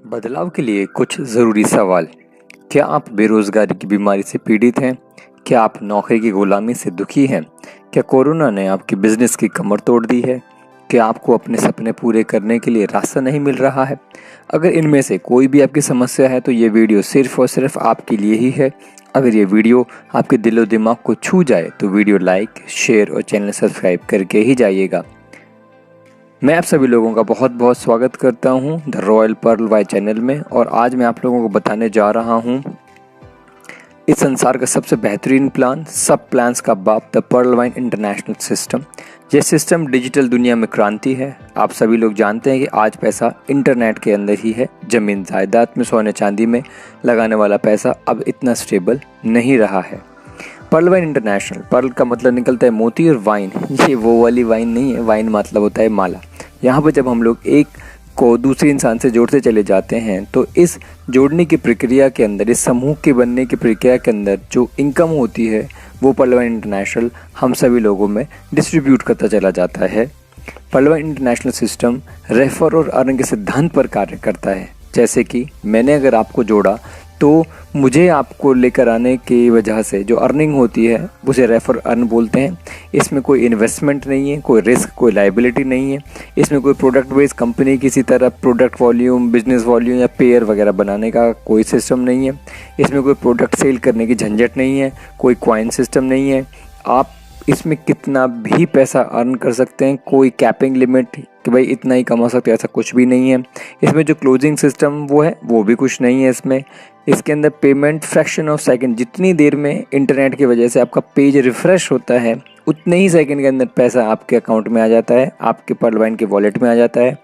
बदलाव के लिए कुछ ज़रूरी सवाल। क्या आप बेरोज़गारी की बीमारी से पीड़ित हैं? क्या आप नौकरी की गुलामी से दुखी हैं? क्या कोरोना ने आपके बिजनेस की कमर तोड़ दी है? क्या आपको अपने सपने पूरे करने के लिए रास्ता नहीं मिल रहा है? अगर इनमें से कोई भी आपकी समस्या है तो ये वीडियो सिर्फ़ और सिर्फ आपके लिए ही है। अगर ये वीडियो आपके दिलो दिमाग को छू जाए तो वीडियो लाइक, शेयर और चैनल सब्सक्राइब करके ही जाइएगा। मैं आप सभी लोगों का बहुत बहुत स्वागत करता हूं the royal pearl Y channel में। और आज मैं आप लोगों को बताने जा रहा हूं इस संसार का सबसे बेहतरीन प्लान, सब प्लान्स का बाप, the pearl wine international system. यह सिस्टम डिजिटल दुनिया में क्रांति है। आप सभी लोग जानते हैं कि आज पैसा इंटरनेट के अंदर ही है। ज़मीन जायदाद में, सोने चांदी में लगाने वाला पैसा अब इतना स्टेबल नहीं रहा है। पर्ल वाइन इंटरनेशनल, पर्ल का मतलब निकलता है मोती और वाइन ये वो वाली वाइन नहीं है। वाइन मतलब होता है माला। यहाँ पर जब हम लोग एक को दूसरे इंसान से जोड़ते चले जाते हैं तो इस जोड़ने की प्रक्रिया के अंदर, इस समूह के बनने की प्रक्रिया के अंदर जो इनकम होती है वो पर्ल वाइन इंटरनेशनल हम सभी लोगों में डिस्ट्रीब्यूट करता चला जाता है। Pearl wine international system refer और अर्न के सिद्धांत पर कार्य करता है। जैसे कि मैंने अगर आपको जोड़ा तो मुझे आपको लेकर आने की वजह से जो अर्निंग होती है उसे रेफर अर्न बोलते हैं। इसमें कोई इन्वेस्टमेंट नहीं है, कोई रिस्क, कोई लायबिलिटी नहीं है। इसमें कोई प्रोडक्ट बेस्ड कंपनी किसी तरह प्रोडक्ट वॉल्यूम, बिजनेस वॉल्यूम या पेयर वगैरह बनाने का कोई सिस्टम नहीं है। इसमें कोई प्रोडक्ट सेल करने की झंझट नहीं है, कोई क्वाइन सिस्टम नहीं है। आप इसमें कितना भी पैसा अर्न कर सकते हैं, कोई कैपिंग लिमिट कि भाई इतना ही कमा सकते हैं, ऐसा कुछ भी नहीं है। इसमें जो क्लोजिंग सिस्टम वो है वो भी कुछ नहीं है। इसके अंदर पेमेंट फ्रैक्शन ऑफ सेकंड, जितनी देर में इंटरनेट की वजह से आपका पेज रिफ्रेश होता है उतने ही सेकंड के अंदर पैसा आपके अकाउंट में आ जाता है, आपके पर्ल वाइन के वॉलेट में आ जाता है।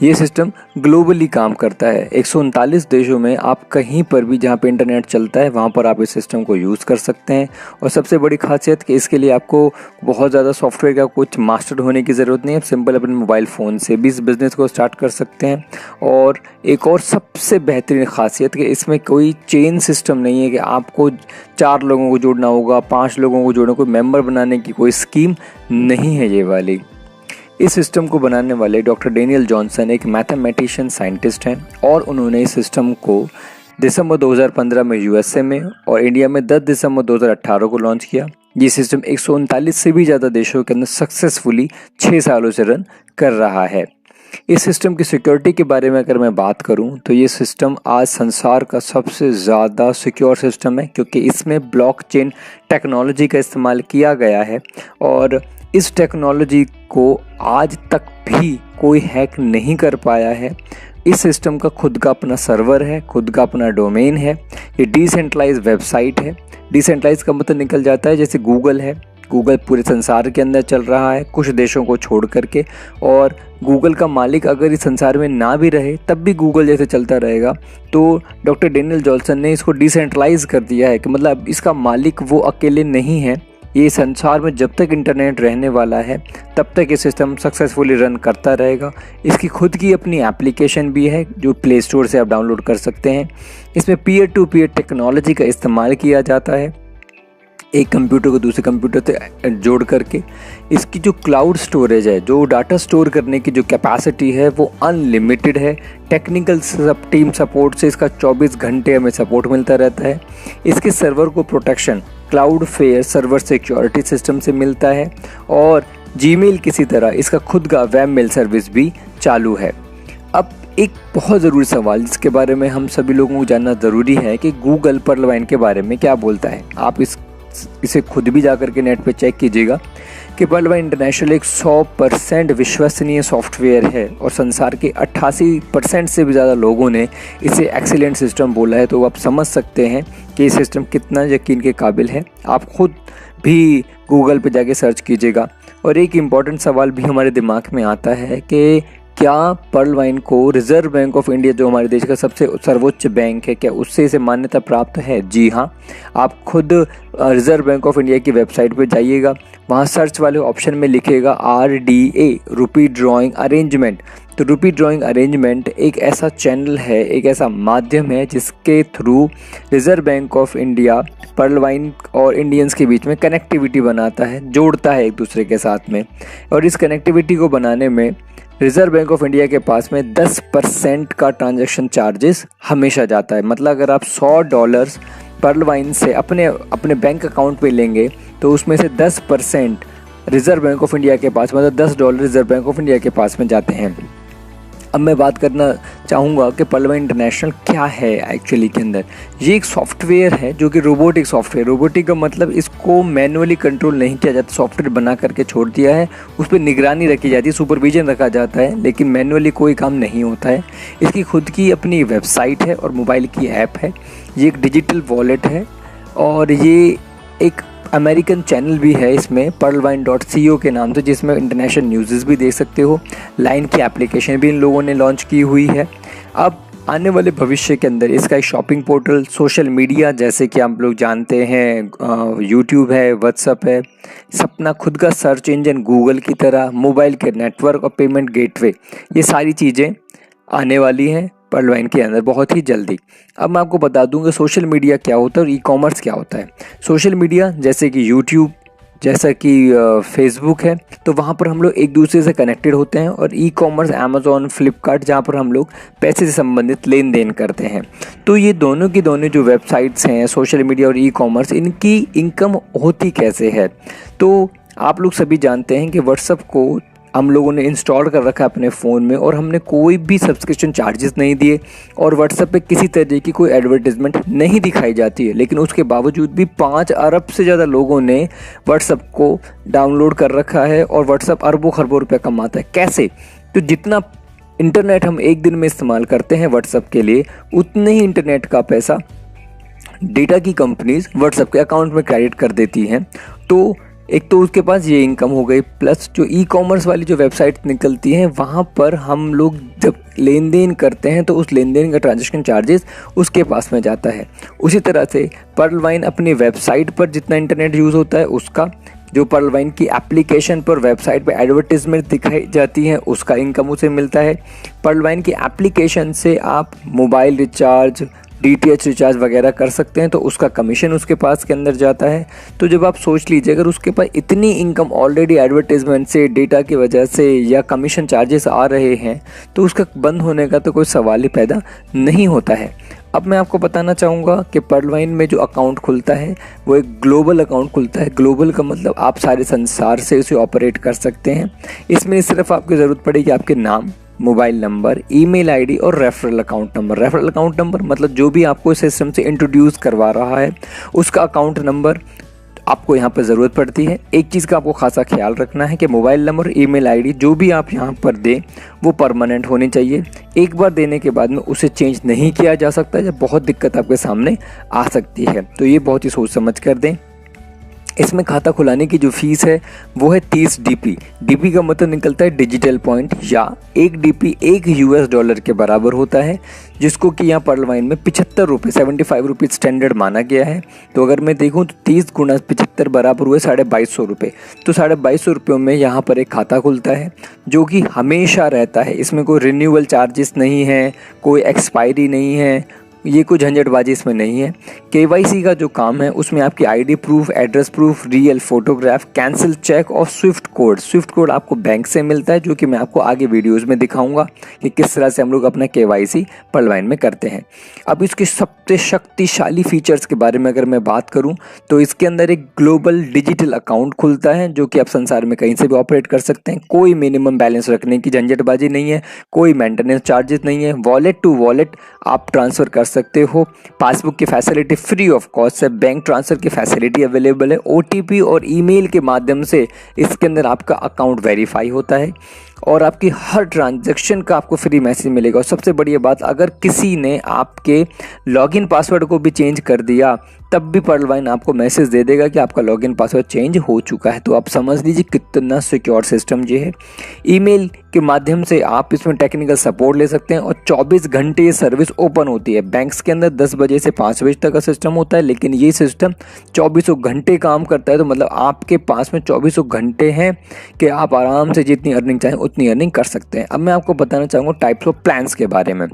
ये सिस्टम ग्लोबली काम करता है। 139 देशों में आप कहीं पर भी जहाँ पे इंटरनेट चलता है वहाँ पर आप इस सिस्टम को यूज़ कर सकते हैं। और सबसे बड़ी खासियत कि इसके लिए आपको बहुत ज़्यादा सॉफ्टवेयर का कुछ मास्टर होने की ज़रूरत नहीं है। आप सिंपल अपने मोबाइल फ़ोन से भी इस बिज़नेस को स्टार्ट कर सकते हैं। और एक और सबसे बेहतरीन खासियत कि इसमें कोई चेन सिस्टम नहीं है कि आपको 4 लोगों को जोड़ना होगा, 5 लोगों को जोड़ना, कोई मेंबर बनाने की कोई स्कीम नहीं है ये वाली। इस सिस्टम को बनाने वाले डॉक्टर डेनियल जॉनसन एक मैथमेटिशियन साइंटिस्ट हैं और उन्होंने इस सिस्टम को दिसंबर 2015 में यूएसए में और इंडिया में 10 दिसंबर 2018 को लॉन्च किया। ये सिस्टम 139 से भी ज़्यादा देशों के अंदर सक्सेसफुली 6 सालों से रन कर रहा है। इस सिस्टम की सिक्योरिटी के बारे में अगर मैं बात करूं तो ये सिस्टम आज संसार का सबसे ज़्यादा सिक्योर सिस्टम है, क्योंकि इसमें ब्लॉकचेन टेक्नोलॉजी का इस्तेमाल किया गया है। और इस टेक्नोलॉजी को आज तक भी कोई हैक नहीं कर पाया है। इस सिस्टम का खुद का अपना सर्वर है, खुद का अपना डोमेन है। ये डिसेंट्रलाइज वेबसाइट है। डिसेंट्रलाइज का मतलब निकल जाता है जैसे गूगल है। गूगल पूरे संसार के अंदर चल रहा है कुछ देशों को छोड़ करके, और गूगल का मालिक अगर इस संसार में ना भी रहे तब भी गूगल जैसे चलता रहेगा। तो डॉक्टर डेनियल जॉनसन ने इसको डिसेंट्रलाइज कर दिया है कि मतलब इसका मालिक वो अकेले नहीं है। ये संसार में जब तक इंटरनेट रहने वाला है तब तक ये सिस्टम सक्सेसफुली रन करता रहेगा। इसकी खुद की अपनी एप्लीकेशन भी है जो प्ले स्टोर से आप डाउनलोड कर सकते हैं। इसमें पीयर टू पीयर टेक्नोलॉजी का इस्तेमाल किया जाता है, एक कंप्यूटर को दूसरे कंप्यूटर से जोड़ करके। इसकी जो क्लाउड स्टोरेज है, जो डाटा स्टोर करने की जो कैपेसिटी है वो अनलिमिटेड है। टेक्निकल टीम सपोर्ट से इसका 24 घंटे हमें सपोर्ट मिलता रहता है। इसके सर्वर को protection Cloudflare server security system से मिलता है। और जीमेल किसी तरह इसका खुद का वेब मेल सर्विस भी चालू है। अब एक बहुत ज़रूरी सवाल जिसके बारे में हम सभी लोगों को जानना ज़रूरी है कि गूगल पर्ल वाइन के बारे में क्या बोलता है। आप इसे खुद भी जाकर के नेट पे चेक कीजिएगा कि पर्ल वाइन इंटरनेशनल एक 100% विश्वसनीय सॉफ्टवेयर है और संसार के 88% से भी ज़्यादा लोगों ने इसे एक्सीलेंट सिस्टम बोला है। तो आप समझ सकते हैं कि ये सिस्टम कितना यकीन के काबिल है। आप खुद भी गूगल पे जाके सर्च कीजिएगा। और एक इम्पॉर्टेंट सवाल भी हमारे दिमाग में आता है कि क्या पर्ल वाइन को रिजर्व बैंक ऑफ इंडिया, जो हमारे देश का सबसे सर्वोच्च बैंक है, क्या उससे इसे मान्यता प्राप्त है? जी हाँ, आप खुद रिजर्व बैंक ऑफ इंडिया की वेबसाइट पर जाइएगा, वहाँ सर्च वाले ऑप्शन में लिखेगा RDA, रुपी ड्राइंग अरेंजमेंट। तो रुपी ड्राइंग अरेंजमेंट एक ऐसा चैनल है, एक ऐसा माध्यम है जिसके through reserve bank of India pearl wine और इंडियंस के बीच में कनेक्टिविटी बनाता है, जोड़ता है एक दूसरे के साथ में। और इस कनेक्टिविटी को बनाने में रिजर्व बैंक ऑफ इंडिया के पास में 10% का ट्रांजैक्शन चार्जेस हमेशा जाता है। मतलब अगर आप $100 पर्ल वाइन से अपने बैंक अकाउंट पे लेंगे तो उसमें से 10% रिजर्व बैंक ऑफ इंडिया के पास, मतलब $10 रिजर्व बैंक ऑफ इंडिया के पास में जाते हैं। अब मैं बात करना चाहूँगा कि पर्ल वाइन इंटरनेशनल क्या है एक्चुअली के अंदर। ये एक सॉफ्टवेयर है जो कि रोबोटिक सॉफ्टवेयर, रोबोटिक का मतलब इसको मैनुअली कंट्रोल नहीं किया जाता, सॉफ्टवेयर बना करके छोड़ दिया है, उस पर निगरानी रखी जाती है, सुपरविजन रखा जाता है, लेकिन मैनुअली कोई काम नहीं होता है। इसकी खुद की अपनी वेबसाइट है और मोबाइल की ऐप है। ये एक डिजिटल वॉलेट है और ये एक अमेरिकन चैनल भी है इसमें pearlwine.co के नाम से, जिसमें इंटरनेशनल न्यूज़ भी देख सकते हो। लाइन की एप्लीकेशन भी इन लोगों ने लॉन्च की हुई है। अब आने वाले भविष्य के अंदर इसका एक शॉपिंग पोर्टल, सोशल मीडिया जैसे कि आप लोग जानते हैं यूट्यूब है, व्हाट्सअप है, अपना खुद का सर्च इंजन गूगल की तरह, मोबाइल के नेटवर्क और पेमेंट गेटवे, ये सारी चीज़ें आने वाली हैं पर्ल वाइन के अंदर बहुत ही जल्दी। अब मैं आपको बता दूंगा सोशल मीडिया क्या होता है और ई कॉमर्स क्या होता है। सोशल मीडिया जैसे कि यूट्यूब, जैसा कि फेसबुक है, तो वहाँ पर हम लोग एक दूसरे से कनेक्टेड होते हैं। और ई कॉमर्स अमेज़ॉन, फ्लिपकार्ट, जहाँ पर हम लोग पैसे से संबंधित लेन देन करते हैं। तो ये दोनों की दोनों जो वेबसाइट्स हैं, सोशल मीडिया और ई कॉमर्स, इनकी इनकम होती कैसे है। तो आप लोग सभी जानते हैं कि व्हाट्सएप को हम लोगों ने इंस्टॉल कर रखा है अपने फ़ोन में और हमने कोई भी सब्सक्रिप्शन चार्जेस नहीं दिए और व्हाट्सएप पे किसी तरह की कोई एडवर्टाइजमेंट नहीं दिखाई जाती है। लेकिन उसके बावजूद भी 5 अरब से ज़्यादा लोगों ने व्हाट्सएप को डाउनलोड कर रखा है और व्हाट्सएप अरबों खरबों रुपये कमाता है। कैसे? तो जितना इंटरनेट हम एक दिन में इस्तेमाल करते हैं व्हाट्सएप के लिए, उतने ही इंटरनेट का पैसा डेटा की कंपनीज व्हाट्सएप के अकाउंट में क्रेडिट कर देती हैं। तो एक तो उसके पास ये इनकम हो गई, प्लस जो ई कॉमर्स वाली जो वेबसाइट निकलती हैं वहाँ पर हम लोग जब लेन देन करते हैं तो उस लेन देन का ट्रांजैक्शन चार्जेस उसके पास में जाता है। उसी तरह से पर्ल वाइन अपनी वेबसाइट पर जितना इंटरनेट यूज़ होता है उसका, जो पर्ल वाइन की एप्लीकेशन पर वेबसाइट पर एडवर्टीजमेंट दिखाई जाती है उसका इनकम उसे मिलता है। पर्ल वाइन की एप्लीकेशन से आप मोबाइल रिचार्ज, DTH रिचार्ज वगैरह कर सकते हैं, तो उसका कमीशन उसके पास के अंदर जाता है। तो जब आप सोच लीजिए अगर उसके पास इतनी इनकम ऑलरेडी एडवर्टीजमेंट से, डेटा की वजह से या कमीशन चार्जेस आ रहे हैं, तो उसका बंद होने का तो कोई सवाल ही पैदा नहीं होता है। अब मैं आपको बताना चाहूँगा कि पर्ल वाइन में जो अकाउंट खुलता है वो एक ग्लोबल अकाउंट खुलता है। ग्लोबल का मतलब आप सारे संसार से उसे ऑपरेट कर सकते हैं। इसमें सिर्फ आपकी ज़रूरत पड़ेगी आपके नाम, मोबाइल नंबर, ईमेल आईडी और referral account number. Referral account number मतलब जो भी आपको सिस्टम से इंट्रोड्यूस करवा रहा है उसका अकाउंट नंबर आपको यहाँ पर ज़रूरत पड़ती है। एक चीज़ का आपको खासा ख्याल रखना है कि मोबाइल नंबर, ईमेल आईडी जो भी आप यहाँ पर दें वो परमानेंट होनी चाहिए। एक बार देने के बाद में उसे चेंज नहीं किया जा सकता, जब बहुत दिक्कत आपके सामने आ सकती है। तो ये बहुत ही सोच समझ कर दें। इसमें खाता खुलाने की जो फीस है वो है 30 DP। DP का मतलब निकलता है डिजिटल पॉइंट, या 1 DP $1 के बराबर होता है, जिसको कि यहाँ पर्ल वाइन में 75 रुपये, 75 रुपीज़ स्टैंडर्ड माना गया है। तो अगर मैं देखूँ तो 30 गुना 75 बराबर हुए 2250 रुपये। तो 2250 रुपयों में यहाँ पर एक खाता खुलता है जो कि हमेशा रहता है। इसमें कोई रिन्यूअल चार्जेस नहीं है, कोई एक्सपायरी नहीं है, ये कोई झंझटबाजी इसमें नहीं है। KYC का जो काम है उसमें आपकी ID proof, address proof, real photograph, cancel cheque और स्विफ्ट कोड। स्विफ्ट कोड आपको बैंक से मिलता है, जो कि मैं आपको आगे वीडियोस में दिखाऊंगा कि किस तरह से हम लोग अपना KYC पर्ल वाइन में करते हैं। अब इसके सबसे शक्तिशाली फीचर्स के बारे में अगर मैं बात करूँ तो इसके अंदर एक ग्लोबल डिजिटल अकाउंट खुलता है जो कि आप संसार में कहीं से भी ऑपरेट कर सकते हैं। कोई मिनिमम बैलेंस रखने की झंझटबाजी नहीं है, कोई मेंटेनेंस चार्जेस नहीं है। वॉलेट टू वॉलेट आप ट्रांसफ़र कर सकते हो। पासबुक की फैसिलिटी फ्री ऑफ कॉस्ट है। बैंक ट्रांसफ़र की फैसिलिटी अवेलेबल है। OTP और ईमेल के माध्यम से इसके अंदर आपका अकाउंट वेरीफाई होता है और आपकी हर ट्रांजैक्शन का आपको फ्री मैसेज मिलेगा। और सबसे बड़ी बात, अगर किसी ने आपके लॉगिन पासवर्ड को भी चेंज कर दिया तब भी पर्ल वाइन आपको मैसेज दे देगा कि आपका लॉगिन पासवर्ड चेंज हो चुका है। तो आप समझ लीजिए कितना सिक्योर सिस्टम ये है। ईमेल के माध्यम से आप इसमें टेक्निकल सपोर्ट ले सकते हैं और 24 घंटे ये सर्विस ओपन होती है। बैंक्स के अंदर 10 बजे से 5 बजे तक का सिस्टम होता है, लेकिन ये सिस्टम 24 घंटे काम करता है। तो मतलब आपके पास में 24 घंटे हैं कि आप आराम से जितनी अर्निंग चाहें उतनी अर्निंग कर सकते हैं। अब मैं आपको बताना चाहूँगा टाइप्स ऑफ प्लान्स के बारे में।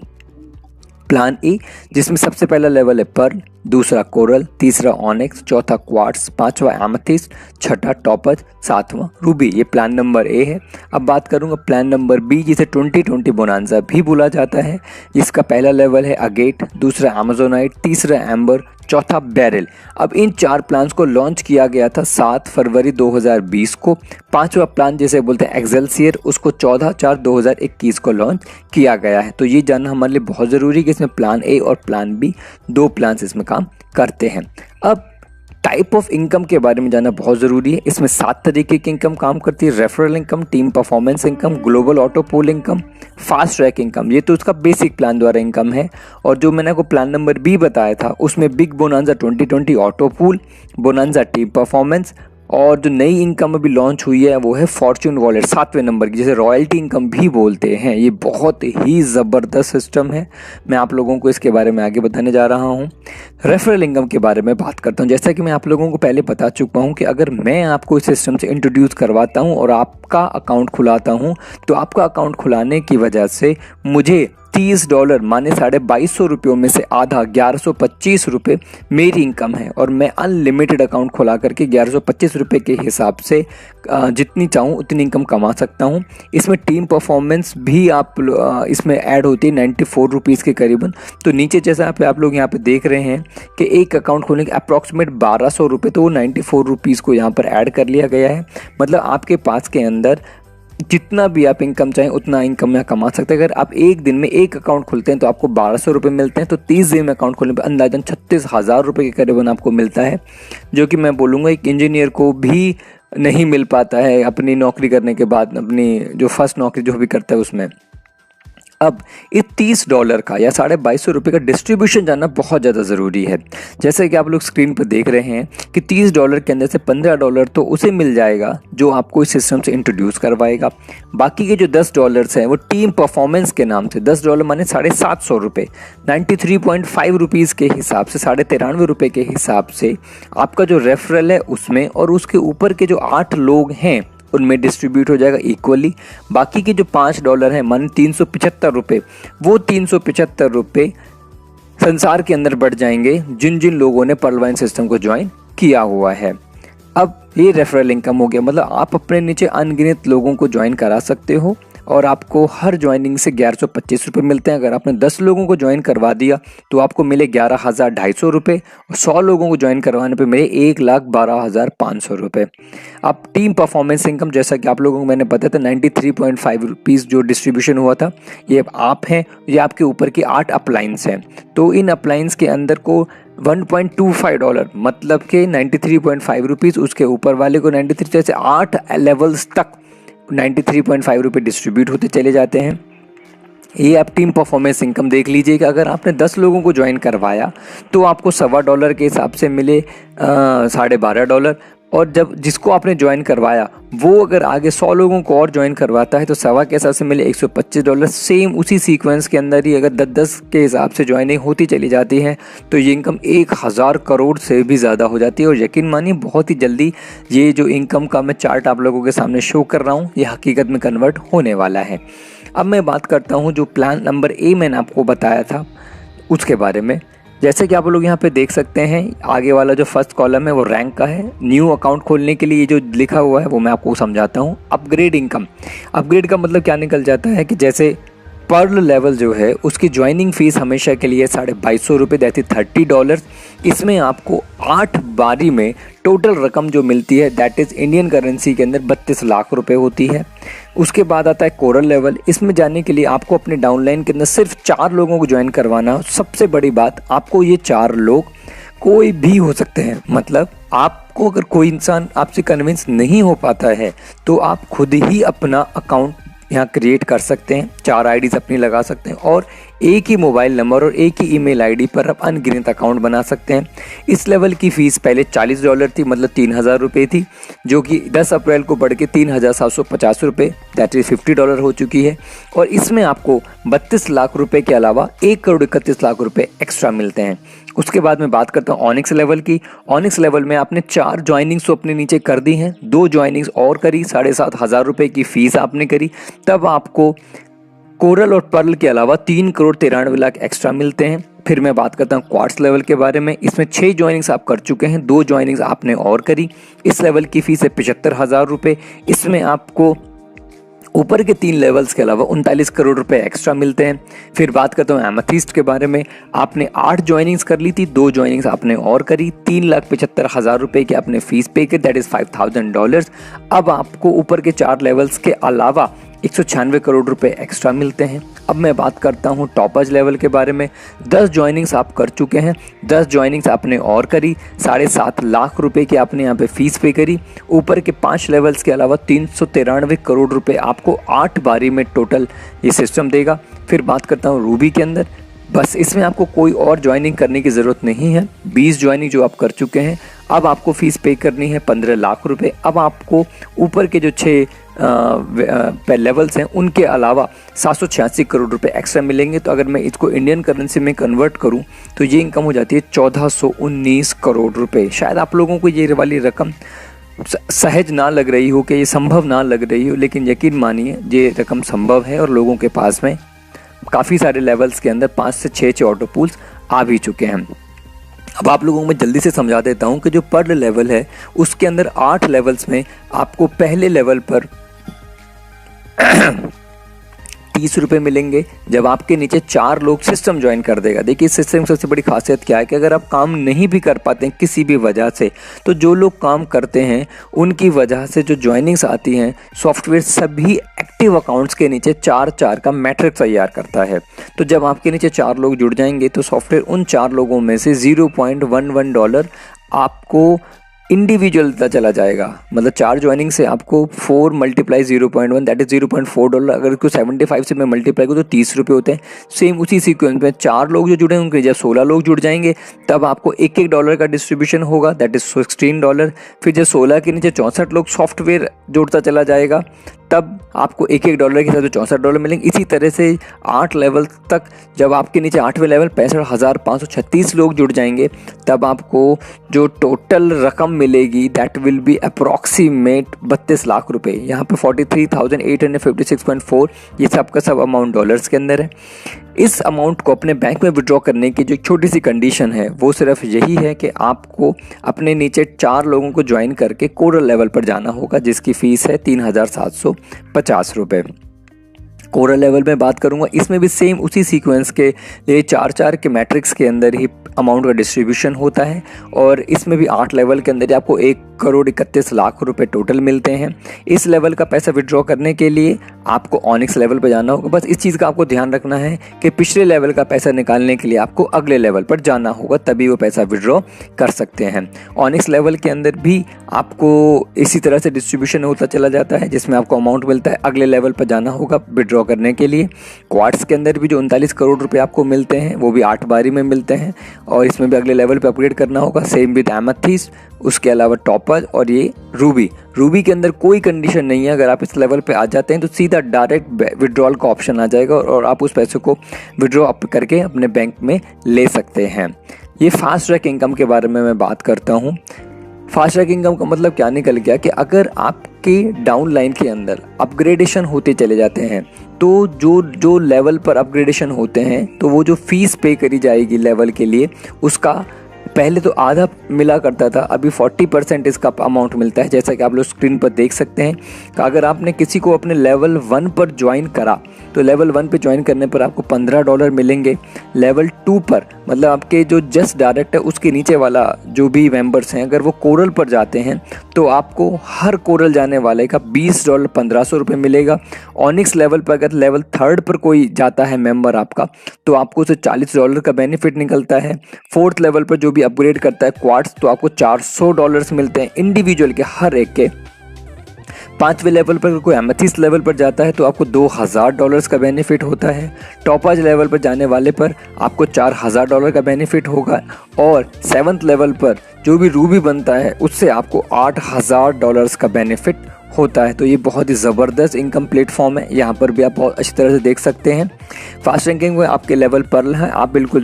प्लान ए, जिसमें सबसे पहला लेवल है पर्ल, दूसरा कोरल, तीसरा ऑनिक्स, चौथा क्वार्ट्स, पांचवा एमेथिस्ट, छठा टॉपज, सातवां रूबी। ये प्लान नंबर ए है। अब बात करूंगा प्लान नंबर बी, जिसे 2020 बोनांजा भी बोला जाता है। इसका पहला लेवल है अगेट, दूसरा अमेजोनाइट, तीसरा एम्बर, चौथा बैरल। अब इन 4 प्लान्स को लॉन्च किया गया था 7 फरवरी 2020 को। पांचवा प्लान जिसे बोलते हैं एक्सेलसियर, उसको 14/4/2021 को लॉन्च किया गया है। तो ये जानना हमारे लिए बहुत ज़रूरी है कि इसमें प्लान ए और प्लान बी 2 प्लान्स इसमें काम करते हैं। अब टाइप ऑफ इनकम के बारे में जानना बहुत ज़रूरी है। इसमें 7 तरीके की इनकम काम करती है। Referral income, team performance income, global auto pool income, fast track income. ये तो उसका बेसिक प्लान द्वारा इनकम है। और जो मैंने आपको प्लान नंबर बी बताया था उसमें big bonanza 2020 auto pool, bonanza team performance, और जो नई इनकम अभी लॉन्च हुई है वो है फॉर्च्यून वॉलेट 7वें नंबर की, जिसे रॉयल्टी इनकम भी बोलते हैं। ये बहुत ही ज़बरदस्त सिस्टम है। मैं आप लोगों को इसके बारे में आगे बताने जा रहा हूँ। रेफरल इनकम के बारे में बात करता हूँ। जैसा कि मैं आप लोगों को पहले बता चुका हूँ कि अगर मैं आपको इस सिस्टम से इंट्रोड्यूस करवाता हूँ और आपका अकाउंट खुलाता हूँ, तो आपका अकाउंट खुलाने की वजह से मुझे $30 माने 2250 रुपयों में से आधा 1125 रुपये मेरी इनकम है। और मैं अनलिमिटेड अकाउंट खुला करके 1125 रुपये के हिसाब से जितनी चाहूँ उतनी इनकम कमा सकता हूँ। इसमें टीम परफॉर्मेंस भी आप इसमें ऐड होती है 94 रुपीज़ के करीबन। तो नीचे जैसा आप लोग यहाँ पे देख रहे हैं कि एक अकाउंट खोलने के अप्रॉक्सीमेट 1200 रुपये, तो वो 94 रुपीज़ को यहाँ पर ऐड कर लिया गया है। मतलब आपके पास के अंदर जितना भी आप इनकम चाहें उतना इनकम यहाँ कमा सकते हैं। अगर आप एक दिन में एक अकाउंट खोलते हैं तो आपको 1200 रुपये मिलते हैं, तो 30 दिन में अकाउंट खोलने पर अंदाजन 36,000 रुपये के करीबन आपको मिलता है, जो कि मैं बोलूँगा एक इंजीनियर को भी नहीं मिल पाता है अपनी नौकरी करने के बाद, अपनी जो फर्स्ट नौकरी जो भी करता है उसमें। अब इस $30 का या 2250 रुपये का डिस्ट्रीब्यूशन जानना बहुत ज़्यादा ज़रूरी है। जैसे कि आप लोग स्क्रीन पर देख रहे हैं कि $30 के अंदर से $15 तो उसे मिल जाएगा जो आपको इस सिस्टम से इंट्रोड्यूस करवाएगा। बाकी के जो $10 हैं वो टीम परफॉर्मेंस के नाम से, $10 माने 750 रुपये, 93.5 रुपीज़ के हिसाब से, 93.5 रुपये के हिसाब से आपका जो रेफरल है उसमें, और उसके ऊपर के जो 8 लोग हैं उनमें डिस्ट्रीब्यूट हो जाएगा इक्वली। बाकी के जो $5 हैं मान 375 रुपये, वो 375 रुपये संसार के अंदर बढ़ जाएंगे जिन जिन लोगों ने पर्ल वाइन सिस्टम को ज्वाइन किया हुआ है। अब ये रेफरल इनकम हो गया, मतलब आप अपने नीचे अनगिनत लोगों को ज्वाइन करा सकते हो और आपको हर ज्वाइनिंग से 1125 रुपये मिलते हैं। अगर आपने 10 लोगों को ज्वाइन करवा दिया तो आपको मिले 11,250 रुपये, और 100 लोगों को ज्वाइन करवाने पे मिले 1,12,500 रुपये। अब टीम परफॉर्मेंस इनकम, जैसा कि आप लोगों को मैंने बताया था 93.5 रुपीज़ जो डिस्ट्रीब्यूशन हुआ था, ये आप हैं, ये आपके ऊपर की 8 अपलाइंस हैं। तो इन अपलाइंस के अंदर को $1.25 मतलब कि 93.5 रुपीज़, उसके ऊपर वाले को 93, जैसे 8 लेवल्स तक 93.5 रुपये डिस्ट्रीब्यूट होते चले जाते हैं। ये आप टीम परफॉर्मेंस इनकम देख लीजिए कि अगर आपने 10 लोगों को ज्वाइन करवाया तो आपको $1.25 के हिसाब से मिले $12.5, और जब जिसको आपने ज्वाइन करवाया वो अगर आगे 100 लोगों को और ज्वाइन करवाता है तो सवा के हिसाब से मिले $125। सेम उसी सीक्वेंस के अंदर ही अगर 10-10 के हिसाब से ज्वाइनिंग होती चली जाती है तो ये इनकम 1000 करोड़ से भी ज़्यादा हो जाती है। और यकीन मानिए बहुत ही जल्दी ये जो इनकम का मैं चार्ट आप लोगों के सामने शो कर रहा हूँ ये हकीकत में कन्वर्ट होने वाला है। अब मैं बात करता हूँ जो प्लान नंबर ए मैंने आपको बताया था उसके बारे में। जैसे कि आप लोग यहाँ पे देख सकते हैं आगे वाला जो फर्स्ट कॉलम है वो रैंक का है। न्यू अकाउंट खोलने के लिए ये जो लिखा हुआ है वो मैं आपको समझाता हूँ। अपग्रेड इनकम, अपग्रेड का मतलब क्या निकल जाता है कि जैसे पर्ल लेवल जो है उसकी ज्वाइनिंग फीस हमेशा के लिए 2250 रुपये, दैट इज $30। इसमें आपको 8 बारी में टोटल रकम जो मिलती है दैट इज़ इंडियन करेंसी के अंदर 32 लाख रुपए होती है। उसके बाद आता है कोरल लेवल। इसमें जाने के लिए आपको अपने डाउनलाइन के अंदर सिर्फ 4 लोगों को ज्वाइन करवाना। सबसे बड़ी बात, आपको ये 4 लोग कोई भी हो सकते हैं। मतलब आपको अगर कोई इंसान आपसे कन्विंस नहीं हो पाता है तो आप खुद ही अपना अकाउंट यहाँ क्रिएट कर सकते हैं। 4 आईडीज़ अपनी लगा सकते हैं और एक ही मोबाइल नंबर और एक ही ईमेल आईडी पर आप अनगिनत अकाउंट बना सकते हैं। इस लेवल की फ़ीस पहले $40 थी, मतलब 3000 रुपये थी, जो कि 10 अप्रैल को बढ़ के 3750 रुपये दैट इज़ $50 हो चुकी है। और इसमें आपको 32 लाख रुपए के अलावा 1,31,00,000 रुपये एक्स्ट्रा मिलते हैं। उसके बाद मैं बात करता हूँ ऑनिक्स लेवल की। ऑनिक्स लेवल में आपने 4 ज्वाइनिंग्स तो अपने नीचे कर दी हैं, 2 ज्वाइनिंग्स और करी, 7,500 रुपये की फ़ीस आपने करी, तब आपको कोरल और पर्ल के अलावा 3,93,00,000 एक्स्ट्रा मिलते हैं। फिर मैं बात करता हूँ क्वार्ट्स लेवल के बारे में। इसमें 6 ज्वाइनिंग्स आप कर चुके हैं, 2 ज्वाइनिंग्स आपने और करी। इस लेवल की फीस है 75,000 रुपये। इसमें आपको ऊपर के 3 लेवल्स के अलावा 39 करोड़ रुपए एक्स्ट्रा मिलते हैं। फिर बात करता हूँ एमेथिस्ट के बारे में। आपने 8 ज्वाइनिंग्स कर ली थी, 2 ज्वाइनिंग्स आपने और करी, 3,75,000 रुपये की आपने फीस पे की, दैट इज़ $5,000। अब आपको ऊपर के 4 लेवल्स के अलावा 196 करोड़ रुपए एक्स्ट्रा मिलते हैं। अब मैं बात करता हूँ टॉपर्स लेवल के बारे में। 10 ज्वाइनिंग्स आप कर चुके हैं, 10 ज्वाइनिंग्स आपने और करी, 7.5 लाख रुपए की आपने यहाँ पे फीस पे करी। ऊपर के 5 लेवल्स के अलावा 393 करोड़ रुपए आपको 8 बारी में टोटल ये सिस्टम देगा। फिर बात करता हूँ रूबी के अंदर। बस इसमें आपको कोई और ज्वाइनिंग करने की ज़रूरत नहीं है। 20 ज्वाइनिंग जो आप कर चुके हैं, अब आपको फ़ीस पे करनी है 15 लाख रुपए। अब आपको ऊपर के जो 6 लेवल्स हैं उनके अलावा 786 करोड़ रुपए एक्स्ट्रा मिलेंगे। तो अगर मैं इसको इंडियन करेंसी में कन्वर्ट करूं तो ये इनकम हो जाती है 1419 करोड़ रुपए। शायद आप लोगों को ये वाली रकम सहज ना लग रही हो, कि ये संभव ना लग रही हो, लेकिन यकीन मानिए ये रकम संभव है और लोगों के पास में काफ़ी सारे लेवल्स के अंदर 5 से 6 ऑटो पूल्स आ भी चुके हैं। अब आप लोगों को मैं जल्दी से समझा देता हूं कि जो पर लेवल है उसके अंदर 8 लेवल्स में आपको पहले लेवल पर 30 रुपये मिलेंगे जब आपके नीचे 4 लोग सिस्टम ज्वाइन कर देगा। देखिए इस सिस्टम की सबसे बड़ी खासियत क्या है कि अगर आप काम नहीं भी कर पाते हैं किसी भी वजह से, तो जो लोग काम करते हैं उनकी वजह से जो ज्वाइनिंग्स आती हैं, सॉफ्टवेयर सभी एक्टिव अकाउंट्स के नीचे 4 का मैट्रिक्स तैयार करता है। तो जब आपके नीचे 4 लोग जुड़ जाएंगे तो सॉफ्टवेयर उन 4 लोगों में से $0.11 आपको इंडिविजुअल चला जाएगा। मतलब 4 ज्वाइनिंग से आपको 4 × 0.1 दैट इज $0.4। अगर इसको 75 से मैं मल्टीप्लाई करूँ तो 30 रुपये होते हैं। सेम उसी सीक्वेंस में 4 लोग जो जुड़े उनके जब 16 लोग जुड़ जाएंगे तब आपको $1 का डिस्ट्रीब्यूशन होगा, दैट इज $16। फिर जब 16 के नीचे 64 लोग सॉफ्टवेयर जोड़ता चला जाएगा तब आपको $1 के हिसाब से $64 मिलेंगे। इसी तरह से 8 लेवल तक जब आपके नीचे 8वें लेवल 65,536 लोग जुड़ जाएंगे तब आपको जो टोटल रकम मिलेगी that will be approximate 32 lakh रुपए। यहाँ पे 43,856.4 ये सब का सब अमाउंट डॉलर्स के अंदर है। इस अमाउंट को अपने बैंक में विड्रॉ करने की जो छोटी सी कंडीशन है वो सिर्फ यही है कि आपको अपने नीचे 4 लोगों को ज्वाइन करके कोरल लेवल पर जाना होगा जिसकी फ़ीस है 3,750 रुपये। कोरल लेवल में बात करूंगा, इसमें भी सेम उसी सीक्वेंस के लिए 4 के मैट्रिक्स के अंदर ही अमाउंट का डिस्ट्रीब्यूशन होता है और इसमें भी 8 लेवल के अंदर आपको 1,31,00,000 रुपए टोटल मिलते हैं। इस लेवल का पैसा विड्रॉ करने के लिए आपको ऑनिक्स लेवल पर जाना होगा। बस इस चीज़ का आपको ध्यान रखना है कि पिछले लेवल का पैसा निकालने के लिए आपको अगले लेवल पर जाना होगा, तभी वो पैसा विड्रॉ कर सकते हैं। ऑनिक्स लेवल के अंदर भी आपको इसी तरह से डिस्ट्रीब्यूशन होता चला जाता है जिसमें आपको अमाउंट मिलता है, अगले लेवल पर जाना होगा विड्रॉ करने के लिए। क्वार्ट्स के अंदर भी जो 39 करोड़ रुपए आपको मिलते हैं वो भी 8 बारी में मिलते हैं और इसमें भी अगले लेवल पे अपग्रेड करना होगा। सेम विद एमेथिस्ट, उसके अलावा टॉपर और ये रूबी के अंदर कोई कंडीशन नहीं है। अगर आप इस लेवल पे आ जाते हैं तो सीधा डायरेक्ट विड्रॉल का ऑप्शन आ जाएगा और आप उस पैसे को विड्रॉ अप करके अपने बैंक में ले सकते हैं। ये फास्ट ट्रैक इनकम के बारे में मैं बात करता हूँ। फास्ट ट्रैक इनकम का मतलब क्या निकल गया कि अगर आपके डाउन लाइन के अंदर अपग्रेडेशन होते चले जाते हैं तो जो लेवल पर अपग्रेडेशन होते हैं तो वो जो फीस पे करी जाएगी लेवल के लिए उसका पहले तो आधा मिला करता था, अभी 40% इसका अमाउंट मिलता है। जैसा कि आप लोग स्क्रीन पर देख सकते हैं कि अगर आपने किसी को अपने लेवल 1 पर ज्वाइन करा तो लेवल 1 पे ज्वाइन करने पर आपको $15 मिलेंगे। लेवल 2 पर मतलब आपके जो जस्ट डायरेक्ट है उसके नीचे वाला जो भी मेंबर्स हैं अगर वो कोरल पर जाते हैं तो आपको हर कोरल जाने वाले का $20 $1,500 रुपये मिलेगा। ऑनिक्स लेवल पर अगर लेवल 3 पर कोई जाता है मेंबर आपका तो आपको उसे $40 का बेनिफिट निकलता है। 4th लेवल पर जो भी अपग्रेड करता है क्वार्ट्स तो आपको $400 मिलते हैं इंडिविजुअल के हर एक के। 5वें लेवल पर कोई एमेथिस्ट लेवल पर जाता है तो आपको $2,000 का बेनिफिट होता है। टॉपर्स लेवल पर जाने वाले पर आपको $4,000 का बेनिफिट होगा और 7th लेवल पर जो भी रूबी बनता है उससे आपको $8,000 का बेनिफिट होता है। तो ये बहुत ही ज़बरदस्त इनकम प्लेटफॉर्म है, यहाँ पर भी आप बहुत अच्छी तरह से देख सकते हैं। फास्ट रैंकिंग में आपके लेवल पर है, आप बिल्कुल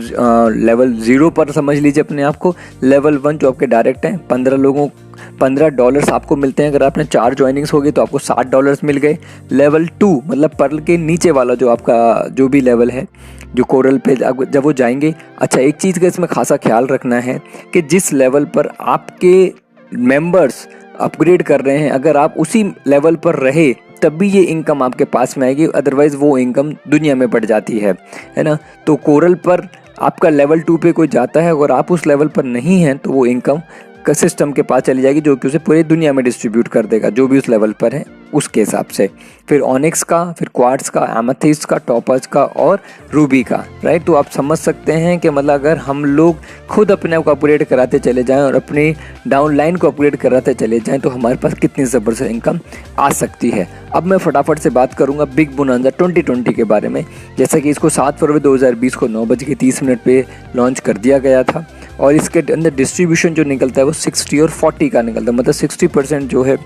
लेवल 0 पर समझ लीजिए अपने आप को। लेवल 1 जो आपके डायरेक्ट हैं $15 आपको मिलते हैं। अगर आपने 4 ज्वाइनिंग्स हो गई तो आपको $60 मिल गए। लेवल 2 मतलब पर्ल के नीचे वाला जो आपका जो भी लेवल है जो कोरल पे जब वो जाएंगे। अच्छा, एक चीज़ का इसमें खासा ख्याल रखना है कि जिस लेवल पर आपके मेंबर्स अपग्रेड कर रहे हैं, अगर आप उसी लेवल पर रहे तब भी ये इनकम आपके पास में आएगी, अदरवाइज़ वो इनकम दुनिया में बढ़ जाती है ना। तो कोरल पर आपका लेवल 2 पे कोई जाता है, अगर आप उस लेवल पर नहीं हैं तो वो इनकम का सिस्टम के पास चली जाएगी, जो कि उसे पूरी दुनिया में डिस्ट्रीब्यूट कर देगा, जो भी उस लेवल पर है उसके हिसाब से। फिर ऑनिक्स का, फिर क्वार्ट्ज का, एमेथिस्ट का, टॉपर्स का और रूबी का, राइट। तो आप समझ सकते हैं कि मतलब अगर हम लोग खुद अपने आप को अपग्रेड कराते चले जाएं और अपनी डाउनलाइन को अपग्रेड कराते चले जाएं तो हमारे पास कितनी ज़बरदस्त इनकम आ सकती है। अब मैं फटाफट से बात करूंगा बिग बोनांजा 2020 के बारे में। जैसा कि इसको 7 फरवरी 2020 को 9:30 पे लॉन्च कर दिया गया था और इसके अंदर डिस्ट्रीब्यूशन जो निकलता है वो 60 और 40 का निकलता है, मतलब 60% जो है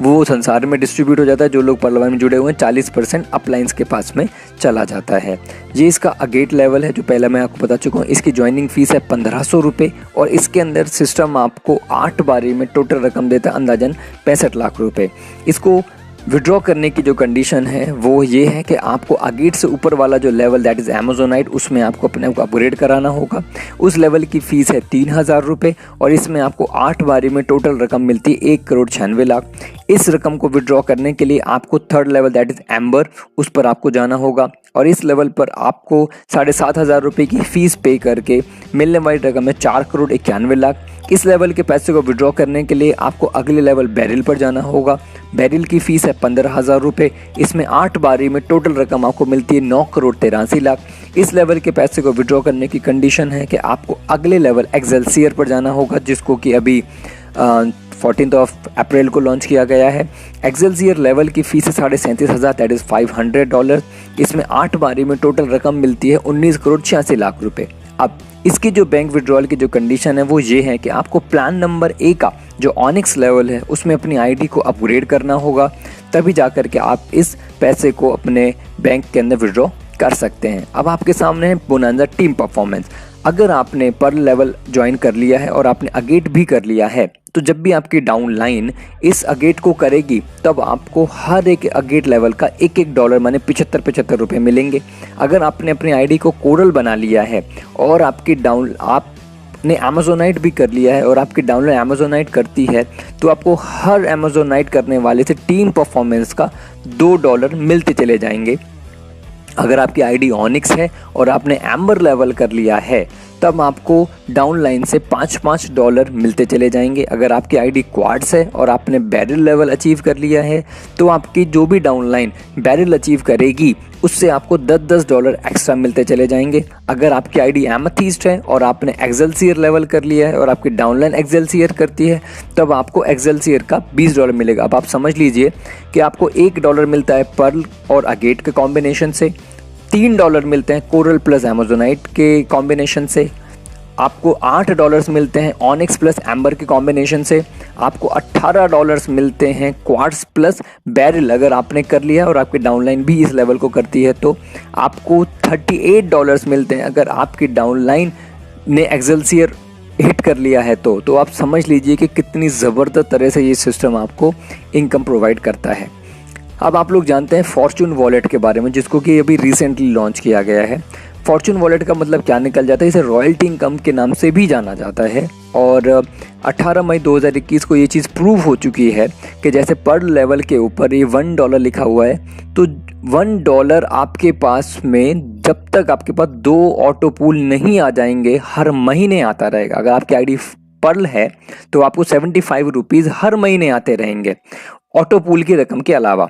वो संसार में डिस्ट्रीब्यूट हो जाता है, जो लोग पर्लवान में जुड़े हुए हैं 40% अपलाइंस के पास में चला जाता है। ये इसका अगेट लेवल है जो पहले मैं आपको बता चुका हूँ। इसकी ज्वाइनिंग फीस है 1500 रुपये और इसके अंदर सिस्टम आपको 8 बारी में टोटल रकम देता है अंदाजन 65 लाख रुपये। इसको विड्रॉ करने की जो कंडीशन है वो ये है कि आपको अगेट से ऊपर वाला जो लेवल दैट इज़ अमेजोनाइट, उसमें आपको अपने आप को अपग्रेड कराना होगा। उस लेवल की फ़ीस है 3000 रुपये और इसमें आपको 8 बारी में टोटल रकम मिलती है 1,96,00,000। इस रकम को विड्रॉ करने के लिए आपको third level that is amber, उस पर आपको जाना होगा और इस लेवल पर आपको 7,500 रुपये की फ़ीस पे करके मिलने वाली रकम है 4,91,00,000। इस लेवल के पैसे को विड्रॉ करने के लिए आपको अगले लेवल बैरिल पर जाना होगा। बैरिल की फ़ीस है 15,000 रुपये। इसमें 8 बारी में टोटल रकम आपको मिलती है 9,83,00,000। इस लेवल के पैसे को विड्रॉ करने की कंडीशन है कि आपको अगले लेवल एक्सेल्सियर पर जाना होगा, जिसको कि अभी 14 अप्रैल को लॉन्च किया गया है। एक्सेल्सियर लेवल की फ़ीस है 37,500 दैट इज़ $500। इसमें 8 बारी में टोटल रकम मिलती है 19,86,00,000 रुपये। अब इसकी जो बैंक विड्रॉल की जो कंडीशन है वो ये है कि आपको प्लान नंबर ए का जो ऑनिक्स लेवल है उसमें अपनी आईडी को अपग्रेड करना होगा, तभी जाकर के आप इस पैसे को अपने बैंक के अंदर विड्रॉ कर सकते हैं। अब आपके सामने है बोनांजा टीम परफॉर्मेंस। अगर आपने पर लेवल ज्वाइन कर लिया है और आपने अगेट भी कर लिया है तो जब भी आपकी डाउन लाइन इस अगेट को करेगी तब आपको हर एक अगेट लेवल का $1 माने 75 रुपये मिलेंगे। अगर आपने अपनी आईडी को कोरल बना लिया है और आपकी आपने अमेजोनाइट भी कर लिया है और आपकी डाउनलाइन अमेजोनाइट करती है तो आपको हर अमेजोनाइट करने वाले से टीम परफॉर्मेंस का $2 मिलते चले जाएंगे। अगर आपकी आईडी ऑनिक्स है और आपने एम्बर लेवल कर लिया है तब आपको डाउनलाइन से $5 मिलते चले जाएंगे। अगर आपकी आईडी क्वाड्स है और आपने बैरिल लेवल अचीव कर लिया है तो आपकी जो भी डाउनलाइन बैरिल अचीव करेगी उससे आपको $10 एक्स्ट्रा मिलते चले जाएंगे। अगर आपकी आईडी एमेथिस्ट है और आपने एक्सेल्सियर लेवल कर लिया है और आपकी डाउनलाइन एक्सेल्सियर करती है तब आपको एक्सेल्सियर का $20 मिलेगा। अब आप समझ लीजिए कि आपको $1 मिलता है पर्ल और अगेट के कॉम्बिनेशन से, $3 मिलते हैं कोरल प्लस अमेजोनाइट के कॉम्बिनेशन से, आपको $8 मिलते हैं ऑनिक्स प्लस एम्बर के कॉम्बिनेशन से, आपको $18 मिलते हैं क्वार्ट्स प्लस बैरिल अगर आपने कर लिया और आपकी डाउनलाइन भी इस लेवल को करती है तो आपको $38 मिलते हैं अगर आपकी डाउनलाइन ने एक्सेल्सियर हिट कर लिया है तो आप समझ लीजिए कि कितनी ज़बरदस्त तरह से ये सिस्टम आपको इनकम प्रोवाइड करता है। अब आप लोग जानते हैं फॉर्चून वॉलेट के बारे में, जिसको कि अभी रिसेंटली लॉन्च किया गया है। फॉर्चून वॉलेट का मतलब क्या निकल जाता है, इसे रॉयल्टी इनकम के नाम से भी जाना जाता है और 18 मई 2021 को ये चीज़ प्रूव हो चुकी है कि जैसे पर लेवल के ऊपर ये $1 लिखा हुआ है तो $1 आपके पास में जब तक आपके पास 2 ऑटो पूल नहीं आ जाएंगे हर महीने आता रहेगा। अगर आपकी आईडी पर्ल है तो आपको 75 रुपीज़ हर महीने आते रहेंगे ऑटो पूल की रकम के अलावा।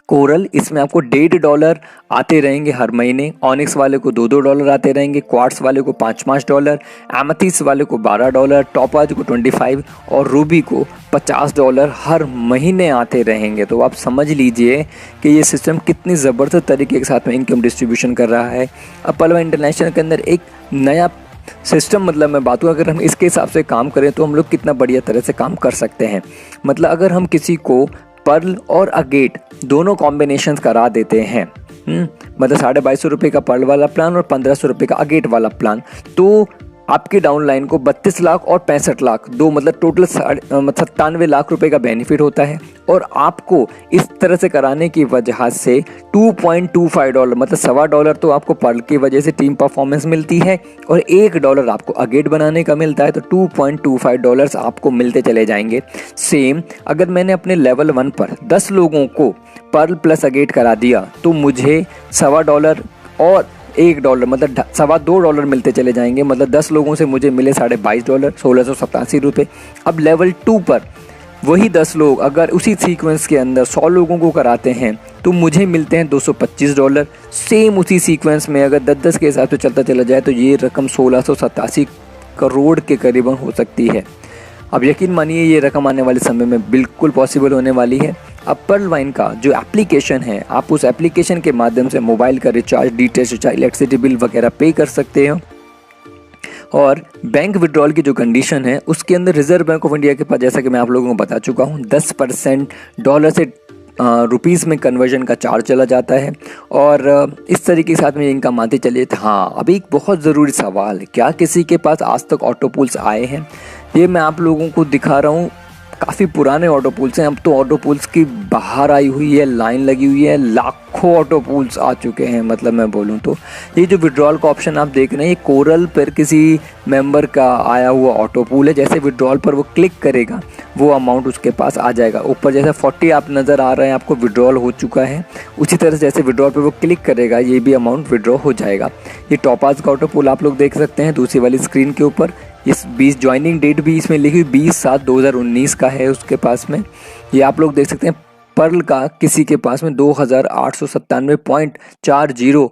कोरल इसमें आपको $1.5 आते रहेंगे हर महीने, ऑनिक्स वाले को $2 आते रहेंगे, क्वार्ट्स वाले को $5 एमेथिस्ट वाले को $12, टॉपाज को 25 और रूबी को $50 हर महीने आते रहेंगे। तो आप समझ लीजिए कि ये सिस्टम कितनी ज़बरदस्त तरीके के साथ में इनकम डिस्ट्रीब्यूशन कर रहा है। अब पलवा इंटरनेशनल के अंदर एक नया सिस्टम, मतलब मैं बात करूँ अगर हम इसके हिसाब से काम करें तो हम लोग कितना बढ़िया तरह से काम कर सकते हैं। मतलब अगर हम किसी को पर्ल और अगेट दोनों कॉम्बिनेशंस करा देते हैं, मतलब 2250 रुपये का पर्ल वाला प्लान और 1500 रुपये का अगेट वाला प्लान, तो आपकी डाउनलाइन को 32 लाख और 65 लाख, दो मतलब टोटल 97 लाख रुपए का बेनिफिट होता है। और आपको इस तरह से कराने की वजह से $2.25 मतलब $1.25 तो आपको पर्ल की वजह से टीम परफॉर्मेंस मिलती है, और $1 आपको अगेट बनाने का मिलता है, तो $2.25 आपको मिलते चले जाएंगे। सेम अगर मैंने अपने लेवल 1 पर 10 लोगों को पर्ल प्लस अगेट करा दिया तो मुझे $1.25 और $1 मतलब $2.25 मिलते चले जाएंगे। मतलब 10 लोगों से मुझे मिले $22.5 1687 रुपये। अब लेवल 2 पर वही 10 लोग अगर उसी सीक्वेंस के अंदर 100 लोगों को कराते हैं तो मुझे मिलते हैं $225। सेम उसी सीक्वेंस में अगर 10-10 के हिसाब से चलता चला जाए तो ये रकम 1687 करोड़ के करीबन हो सकती है। अब यकीन मानिए ये रकम आने वाले समय में बिल्कुल पॉसिबल होने वाली है। अब पर्ल वाइन का जो एप्लीकेशन है, आप उस एप्लीकेशन के माध्यम से मोबाइल का recharge, DTH recharge, electricity bill वगैरह पे कर सकते हो। और बैंक विड्रॉल की जो कंडीशन है उसके अंदर रिजर्व बैंक ऑफ इंडिया के पास, जैसा कि मैं आप लोगों को बता चुका हूँ, 10% डॉलर से रुपीज़ में कन्वर्जन का चार्ज चला जाता है। और इस तरीके के साथ में इनकम आते चले। हाँ, अभी एक बहुत ज़रूरी सवाल है, क्या किसी के पास आज तक ऑटो पूल्स आए हैं? ये मैं आप लोगों को दिखा रहा हूँ, काफ़ी पुराने ऑटो पूल्स हैं। अब तो ऑटो पूल्स की बाहर आई हुई है, लाइन लगी हुई है, लाखों ऑटो पूल्स आ चुके हैं। मतलब मैं बोलूँ तो ये जो विड्रॉल का ऑप्शन आप देख रहे हैं, ये कोरल पर किसी मेंबर का आया हुआ ऑटो पूल है। जैसे विड्रॉल पर वो क्लिक करेगा वो अमाउंट उसके पास आ जाएगा। ऊपर जैसे 40 आप नज़र आ रहे हैं, आपको विड्रॉल हो चुका है, उसी तरह से जैसे विड्रॉल पर वो क्लिक करेगा ये भी अमाउंट विड्रॉ हो जाएगा। ये टॉपाज का ऑटो पूल आप लोग देख सकते हैं दूसरी वाली स्क्रीन के ऊपर। इस 20 ज्वाइनिंग डेट भी इसमें लिखी हुई 20/7/2019 का है उसके पास में। ये आप लोग देख सकते हैं पर्ल का किसी के पास में 2897.40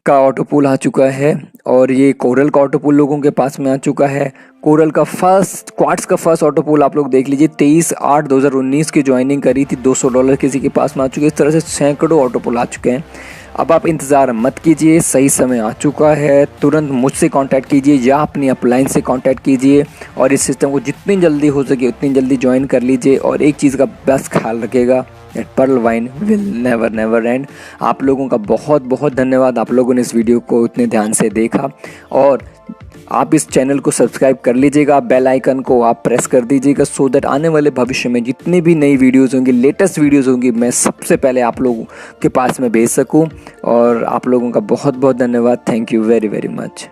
का ऑटो पूल आ चुका है। और ये कोरल का ऑटो पूल लोगों के पास में आ चुका है। कोरल का क्वार्ट्स का फर्स्ट ऑटो पूल आप लोग देख लीजिए, 23/8/2019 की ज्वाइनिंग करी थी, $200 किसी के पास में आ चुके। इस तरह से सैकड़ों ऑटो पूल आ चुके हैं। अब आप इंतज़ार मत कीजिए, सही समय आ चुका है। तुरंत मुझसे कांटेक्ट कीजिए या अपनी अपलाइन से कांटेक्ट कीजिए और इस सिस्टम को जितनी जल्दी हो सके उतनी जल्दी ज्वाइन कर लीजिए। और एक चीज़ का बस ख्याल रखिएगा, that pearl wine will never end. आप लोगों का बहुत बहुत धन्यवाद, आप लोगों ने इस वीडियो को इतने ध्यान से देखा। और आप इस चैनल को सब्सक्राइब कर लीजिएगा, बेल आइकन को आप प्रेस कर दीजिएगा, सो दैट आने वाले भविष्य में जितनी भी नई वीडियोज़ होंगी, लेटेस्ट वीडियोज़ होंगी, मैं सबसे पहले आप लोगों के पास में भेज सकूं। और आप लोगों का बहुत बहुत धन्यवाद। Thank you very very much.